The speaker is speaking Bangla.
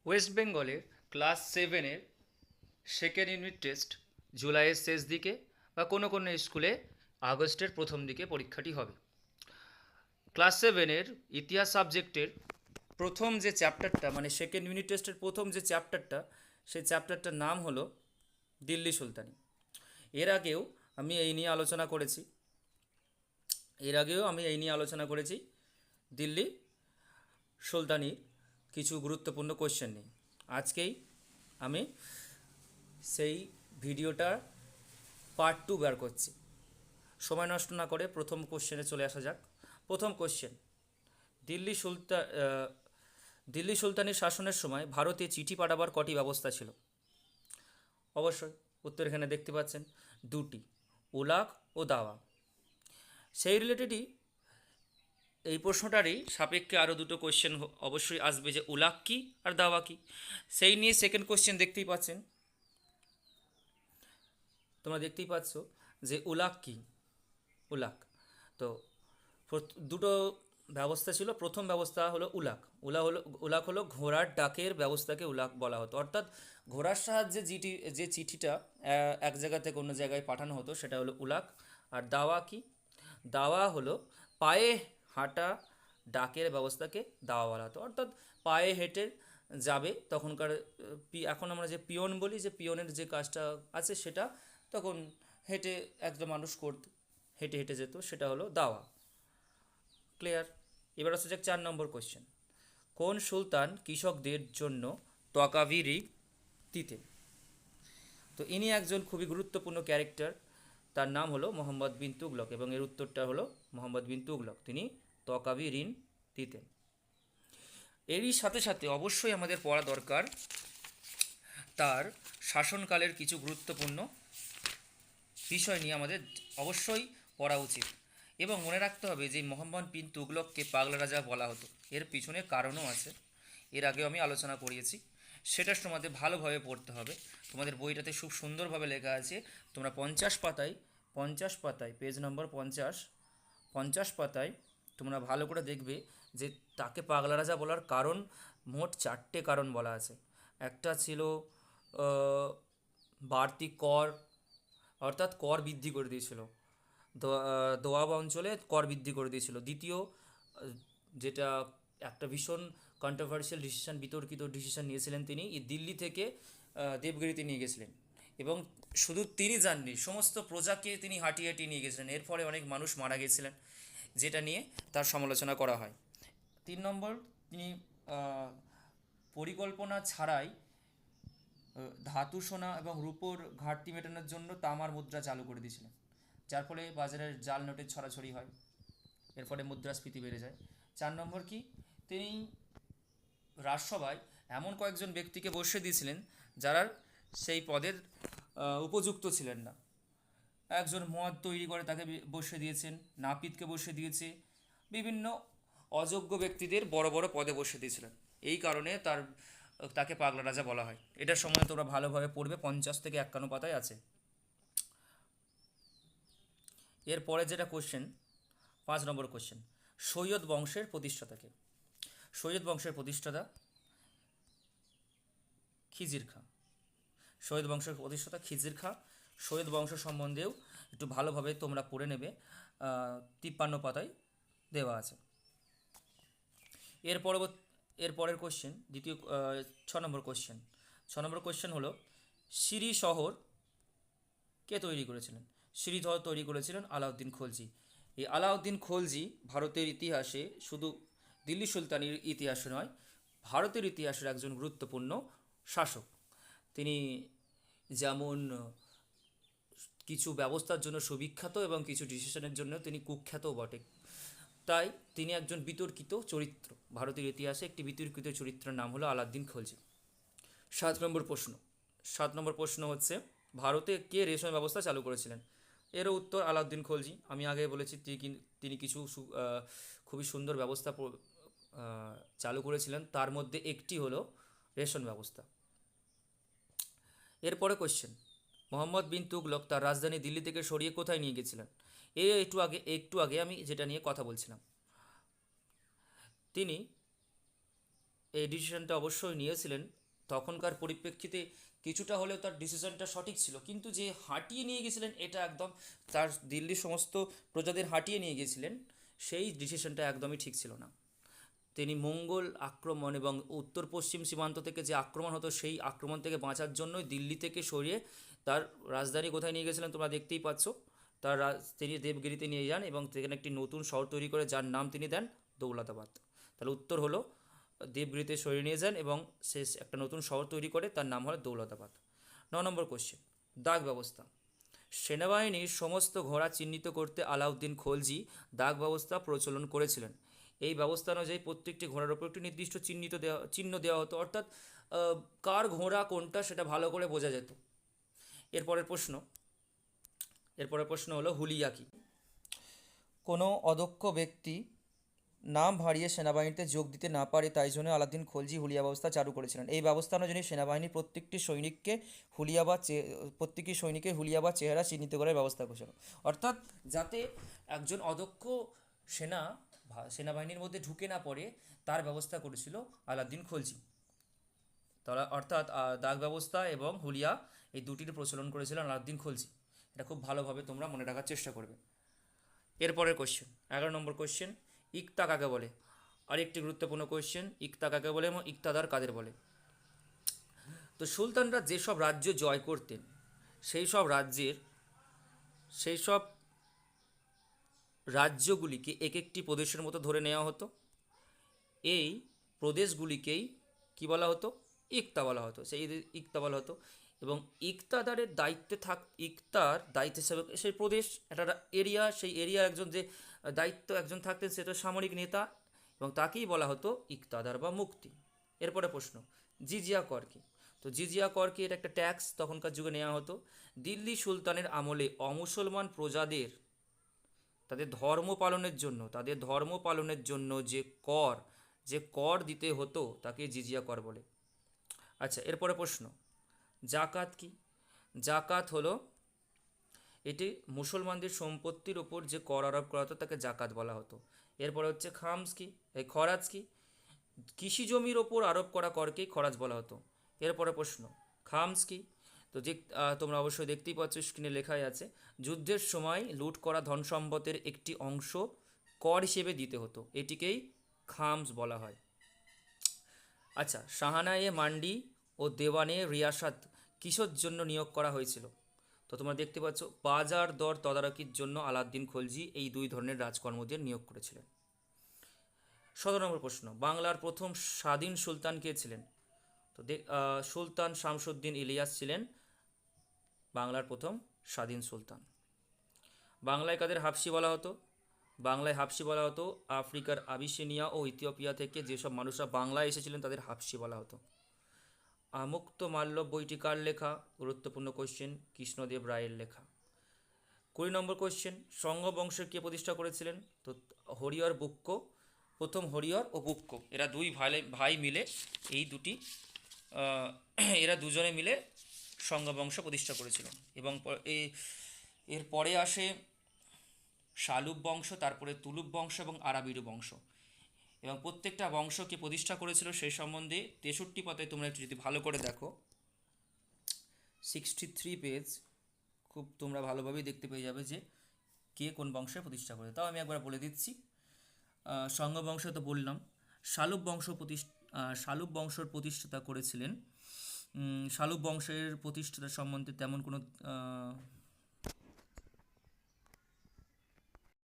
ওয়েস্ট বেঙ্গলের ক্লাস 7-এর সেকেন্ড ইউনিট টেস্ট জুলাইয়ের শেষ দিকে বা কোনো কোনো স্কুলে আগস্টের প্রথম দিকে পরীক্ষাটি হবে। ক্লাস 7-এর ইতিহাস সাবজেক্টের প্রথম যে চ্যাপ্টারটা, মানে সেকেন্ড ইউনিট টেস্টের প্রথম যে চ্যাপ্টারটা, সেই চ্যাপ্টারটার নাম হলো দিল্লি সুলতানি। এর আগেও আমি এই নিয়ে আলোচনা করেছি দিল্লি সুলতানির কিছু গুরুত্বপূর্ণ কোয়েশ্চেন নিয়ে। আজকেই আমি সেই ভিডিওটার পার্ট 2 বের করছি। সময় নষ্ট না করে প্রথম কোশ্চেনে চলে আসা যাক। প্রথম কোশ্চেন, দিল্লি সুলতা দিল্লি সুলতানির শাসনের সময় ভারতে চিঠি পাঠাবার কটি ব্যবস্থা ছিল? অবশ্যই উত্তর এখানে দেখতে পাচ্ছেন, দুটি, উলাগ ও দাওয়া। সেই রিলেটেডই এই প্রশ্নটারই সাপেক্ষে আরও দুটো কোশ্চেন অবশ্যই আসবে, যে উলাগ কী আর দাওয়া কী। সেই নিয়ে সেকেন্ড কোশ্চেন দেখতেই পাচ্ছেন, তোমরা দেখতেই পাচ্ছ যে উলাগ কী। উলাগ তো দুটো ব্যবস্থা ছিল। প্রথম ব্যবস্থা হলো উলাগ। উলাগ হলো ঘোড়ার ডাকের ব্যবস্থাকে উলাগ বলা হতো, অর্থাৎ ঘোড়ার সাহায্যে যে চিঠিটা এক জায়গা থেকে অন্য জায়গায় পাঠানো হতো সেটা হলো উলাগ। আর দাওয়া কি? দাওয়া হলো পায়ে হাঁটা ডাকের ব্যবস্থাকে দাওয়া বলা হতো, অর্থাৎ পায়ে হেঁটে যাবে তখনকার। এখন আমরা যে পিয়ন বলি, যে পিয়নের যে কাজটা আছে সেটা তখন হেঁটে একটা মানুষ করতো, হেঁটে হেঁটে যেত, সেটা হলো দাওয়া। ক্লিয়ার? এবার হচ্ছে যাক 4 নম্বর কোশ্চেন, কোন সুলতান কৃষকদের জন্য তকাভি ঋণ দিতেন? তো ইনি একজন খুবই গুরুত্বপূর্ণ ক্যারেক্টার, তার নাম হলো মোহাম্মদ বিন তুগলক, এবং এর উত্তরটা হলো মোহাম্মদ বিন তুগলক। তিনি তকাভি ঋণ দিতেন। এরই সাথে সাথে অবশ্যই আমাদের পড়া দরকার তার শাসনকালের কিছু গুরুত্বপূর্ণ বিষয় নিয়ে আমাদের অবশ্যই পড়া উচিত, এবং মনে রাখতে হবে যে মোহাম্মদ বিন তুগলককে পাগলা রাজা বলা হতো। এর পিছনে কারণও আছে, এর আগেও আমি আলোচনা করিয়েছি। সেটা তোমাদের ভালোভাবে পড়তে হবে। তোমাদের বইটাতে খুব সুন্দরভাবে লেখা আছে, তোমরা 50 পাতায় পেজ নম্বর 50 পাতায় তোমরা ভালো করে দেখবে যে তাকে পাগলা রাজা বলার কারণ, মোট 4টে কারণ বলা আছে। একটা ছিল বাড়তি কর, অর্থাৎ কর বৃদ্ধি করে দিয়েছিল, দোয়াব অঞ্চলে কর বৃদ্ধি করে দিয়েছিল। দ্বিতীয়, যেটা একটা ভীষণ কন্ট্রোভার্সিয়াল ডিসিশন, বিতর্কিত ডিসিশন নিয়েছিলেন তিনি, দিল্লি থেকে দেবগিরিতে নিয়ে গেছিলেন, এবং শুধু তিনি যাননি, সমস্ত প্রজাকে তিনি হাঁটিয়ে হাঁটিয়ে নিয়ে গেছিলেন। এর ফলে অনেক মানুষ মারা গেছিলেন, যেটা নিয়ে তার সমালোচনা করা হয়। 3 নম্বর, তিনি পরিকল্পনা ছাড়াই ধাতু সোনা এবং রূপোর ঘাটতি মেটানোর জন্য তামার মুদ্রা চালু করে দিয়েছিলেন, যার ফলে বাজারের জাল নোটের ছড়াছড়ি হয়, এর ফলে মুদ্রাস্ফীতি বেড়ে যায়। 4 নম্বর কি, তিনি রাজসভায় এমন কয়েকজন ব্যক্তিকে বসিয়ে দিয়েছিলেন যারা সেই পদের উপযুক্ত ছিলেন না। একজন মদ তৈরি করে তাকে বসিয়ে দিয়েছেন, নাপিতকে বসিয়ে দিয়েছে, বিভিন্ন অযোগ্য ব্যক্তিদের বড় বড় পদে বসিয়ে দিয়েছিলেন। এই কারণে তাকে পাগলা রাজা বলা হয়। এটার সময় তোমরা ভালোভাবে পড়বে, 50 থেকে 51 পাতায় আছে। এরপরে যেটা কোশ্চেন, 5 নম্বর কোশ্চেন, সৈয়দ বংশের প্রতিষ্ঠাতাকে? সৈয়দ বংশের প্রতিষ্ঠাতা খিজির খাঁ। সৈয়দ বংশের প্রতিষ্ঠাতা খিজির খাঁ। সৈয়দ বংশ সম্বন্ধেও একটু ভালোভাবে তোমরা পড়ে নেবে, 53 পাতায় দেওয়া আছে। এরপরের কোশ্চেন, 6 নম্বর কোশ্চেন। 6 নম্বর কোশ্চেন হলো, সিরি শহর কে তৈরি করেছিলেন? সিরি শহর তৈরি করেছিলেন আলাউদ্দিন খলজি। এই আলাউদ্দিন খলজি ভারতের ইতিহাসে, শুধু দিল্লি সুলতানির ইতিহাসে নয়, ভারতের ইতিহাসের একজন গুরুত্বপূর্ণ শাসক। তিনি যেমন কিছু ব্যবস্থার জন্য সুবিখ্যাত, এবং কিছু ডিসিশনের জন্য তিনি কুখ্যাতও বটে। তাই তিনি একজন বিতর্কিত চরিত্র, ভারতের ইতিহাসে একটি বিতর্কিত চরিত্রের নাম হলো আলাউদ্দিন খলজি। 7 নম্বর প্রশ্ন হচ্ছে, ভারতে কে রেশন ব্যবস্থা চালু করেছিলেন? এরও উত্তর আলাউদ্দিন খলজি। আমি আগে বলেছি তিনি কিছু খুবই সুন্দর ব্যবস্থা চালু করেছিলেন, তার মধ্যে একটি হলো রেশন ব্যবস্থা। এরপরে কোশ্চেন, মোহাম্মদ বিন তুগলক তার রাজধানী দিল্লি থেকে সরিয়ে কোথায় নিয়ে গেছিলেন? একটু আগে আমি যেটা নিয়ে কথা বলছিলাম, তিনি এই ডিসিশনটা অবশ্যই নিয়েছিলেন, তখনকার পরিপ্রেক্ষিতে কিছুটা হলেও তার ডিসিশনটা সঠিক ছিল, কিন্তু যে হাঁটিয়ে নিয়ে গেছিলেন এটা একদম, তার দিল্লির সমস্ত প্রজাদের হাঁটিয়ে নিয়ে গিয়েছিলেন, সেই ডিসিশনটা একদমই ঠিক ছিল না। তিনি মঙ্গল আক্রমণ এবং উত্তর পশ্চিম সীমান্ত থেকে যে আক্রমণ হতো সেই আক্রমণ থেকে বাঁচার জন্যই দিল্লি থেকে সরিয়ে তার রাজধানী কোথায় নিয়ে গেছিলেন তোমরা দেখতেই পাচ্ছ, তিনি দেবগিরিতে নিয়ে যান এবং সেখানে একটি নতুন শহর তৈরি করে যার নাম তিনি দেন দৌলতাবাদ। তাহলে উত্তর হলো দেবগিরিতে সরিয়ে নিয়ে যান এবং শেষ একটা নতুন শহর তৈরি করে তার নাম হলো দৌলতাবাদ। 9 নম্বর কোশ্চেন, দাগ ব্যবস্থা। সেনাবাহিনীর সমস্ত ঘোড়া চিহ্নিত করতে আলাউদ্দিন খলজি দাগ ব্যবস্থা প্রচলন করেছিলেন। এই ব্যবস্থা অনুযায়ী প্রত্যেকটি ঘোড়ার ওপর একটি নির্দিষ্ট চিহ্ন দেওয়া হতো, অর্থাৎ কার ঘোড়া কোনটা সেটা ভালো করে বোঝা যেত। এরপরের প্রশ্ন এরপরের প্রশ্ন হলো হুলিয়া কি? কোনো অদক্ষ ব্যক্তি নাম হারিয়ে সেনাবাহিনীতে যোগ দিতে না পারে, তাই জন্য আলাউদ্দিন খলজি হুলিয়া ব্যবস্থা চালু করেছিলেন। এই ব্যবস্থা অনুযায়ী সেনাবাহিনীর প্রত্যেকটি সৈনিকের হুলিয়া বা চেহারা চিহ্নিত করার ব্যবস্থা করেছিল, অর্থাৎ যাতে একজন অদক্ষ সেনাবাহিনীর মধ্যে ঢুকে না পড়ে তার ব্যবস্থা করেছিল আলাউদ্দিন খলজি। তারা অর্থাৎ দাগ ব্যবস্থা এবং হুলিয়া এই দুটির প্রচলন করেছিলেন আলাউদ্দিন খলজি। এটা খুব ভালোভাবে তোমরা মনে রাখার চেষ্টা করবে। এরপরের কোশ্চেন 11 নম্বর কোশ্চেন, ইকতা কাকে বলে? আরেকটি গুরুত্বপূর্ণ কোশ্চেন, ইকতা কাকে বলে এবং ইকতাদার কাদের বলে? তো সুলতানরা যেসব রাজ্য জয় করতেন সেই সব রাজ্যগুলিকে এক একটি প্রদেশের মতো ধরে নেওয়া হতো। এই প্রদেশগুলিকেই কি বলা হতো? ইকতা বলা হতো। ইকতা বলা হতো এবং ইকতার দায়িত্ব হিসাবে সেই প্রদেশ একটা এরিয়া, সেই এরিয়ার একজন থাকতেন, সেটা সামরিক নেতা এবং তাকেই বলা হতো ইকতাদার বা মুক্তি। এরপরে প্রশ্ন, জিজিয়া কর কি? তো জিজিয়া কর কি? এটা একটা ট্যাক্স, তখনকার যুগে নেওয়া হতো। দিল্লি সুলতানের আমলে অমুসলমান প্রজাদের তাদের ধর্ম পালনের জন্য যে কর দিতে হতো তাকে জিজিয়া কর বলে। আচ্ছা, এরপরে প্রশ্ন, জাকাত কি? জাকাত হলো এটি মুসলমানদের সম্পত্তির ওপর যে কর আরোপ করা হতো তাকে জাকাত বলা হতো। এরপরে হচ্ছে খরাজ কি? কৃষি জমির ওপর আরোপ করা করকেই খরাজ বলা হতো। এরপরে প্রশ্ন, খামস কি? তো যে তোমরা অবশ্যই দেখতেই পাচ্ছ, স্ক্রিনে লেখাই আছে, যুদ্ধের সময় লুট করা ধন সম্পদের একটি অংশ কর হিসেবে দিতে হতো, এটিকেই খামস বলা হয়। আচ্ছা, শাহানায়ে মান্ডি ও দেওয়ানে রিয়াসাত কিসের জন্য নিয়োগ করা হয়েছিল? তো তোমরা দেখতে পাচ্ছ, বাজার দর তদারকির জন্য আলাউদ্দিন খলজি এই দুই ধরনের রাজকর্মদের নিয়োগ করেছিলেন। 17 নম্বর প্রশ্ন, বাংলার প্রথম স্বাধীন সুলতান কে ছিলেন? তো সুলতান শামসুদ্দিন ইলিয়াস ছিলেন বাংলার প্রথম স্বাধীন সুলতান। বাংলায় কাদের হাবশি বলা হতো? বাংলায় হাবশি বলা হতো আফ্রিকার আবিসিনিয়া ও ইথিওপিয়া থেকে যেসব মানুষরা বাংলায় এসেছিলেন তাদের হাবশি বলা হতো। মুক্তমাল্য বইটি কার লেখা? গুরুত্বপূর্ণ কোশ্চেন, কৃষ্ণদেব রায়ের লেখা। 20 নম্বর কোশ্চেন, সঙ্গ বংশের কে প্রতিষ্ঠা করেছিলেন? তো হরিহর বুক্ক, প্রথম হরিহর ও বুক্ক, এরা ভাই মিলে এরা দুজনে মিলে সঙ্গ বংশ প্রতিষ্ঠা করেছিল। এবং এর পরে আসে শালুব বংশ, তারপরে তুলুব বংশ এবং আরাবিরু বংশ। এবং প্রত্যেকটা বংশকে প্রতিষ্ঠা করেছিল সেই সম্বন্ধে 63 পাতায় তোমরা একটু যদি ভালো করে দেখো, 63 পেজ, খুব তোমরা ভালোভাবেই দেখতে পেয়ে যাবে যে কে কোন বংশের প্রতিষ্ঠা করে। তাও আমি একবার বলে দিচ্ছি। সঙ্গ বংশ তো বললাম। শালুব বংশের প্রতিষ্ঠাতা করেছিলেন। শালুব বংশের প্রতিষ্ঠাতা সম্বন্ধে তেমন কোনো